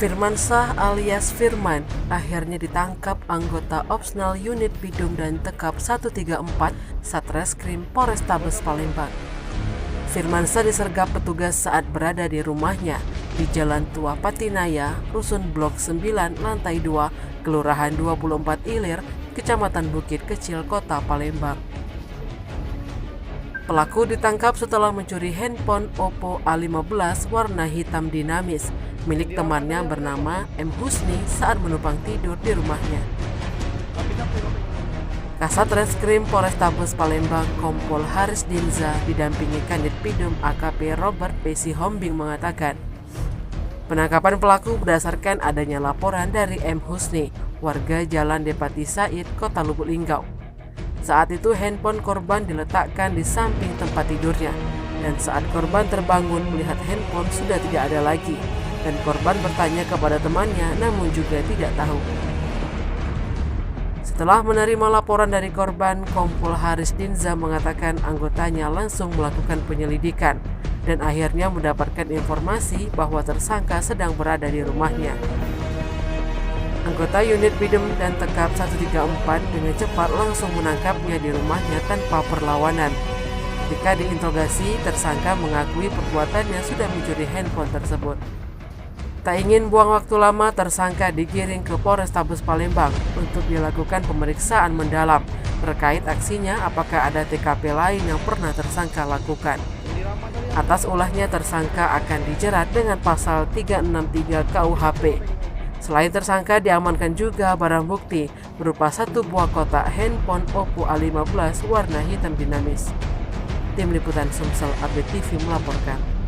Firmansyah alias Firman akhirnya ditangkap anggota Opsnal Unit Bidum dan Tekap 134 Satreskrim Polrestabes Palembang. Firmansyah disergap petugas saat berada di rumahnya di Jalan Tua Patinaya, Rusun Blok 9, Lantai 2, Kelurahan 24 Ilir, Kecamatan Bukit Kecil, Kota Palembang. Pelaku ditangkap setelah mencuri handphone Oppo A15 warna hitam dinamis milik temannya bernama M. Husni saat menumpang tidur di rumahnya. Kasat Reskrim Polrestabes Palembang Kompol Haris Dinza didampingi Kanit Bidum AKP Robert P. Sihombing mengatakan, penangkapan pelaku berdasarkan adanya laporan dari M. Husni, warga Jalan Depati Said, Kota Lubuk Linggau. Saat itu handphone korban diletakkan di samping tempat tidurnya, dan saat korban terbangun melihat handphone sudah tidak ada lagi, dan korban bertanya kepada temannya namun juga tidak tahu. Setelah menerima laporan dari korban, Kompol Haris Dinza mengatakan anggotanya langsung melakukan penyelidikan dan akhirnya mendapatkan informasi bahwa tersangka sedang berada di rumahnya. Anggota unit Bidum dan Tekap 134 dengan cepat langsung menangkapnya di rumahnya tanpa perlawanan. Ketika diinterogasi, tersangka mengakui perbuatannya sudah mencuri handphone tersebut. Tak ingin buang waktu lama, tersangka digiring ke Polrestabes Palembang untuk dilakukan pemeriksaan mendalam terkait aksinya apakah ada TKP lain yang pernah tersangka lakukan. Atas ulahnya, tersangka akan dijerat dengan pasal 363 KUHP. Selain tersangka, diamankan juga barang bukti berupa satu buah kotak handphone Oppo A15 warna hitam dinamis. Tim Liputan Sumsel Update TV melaporkan.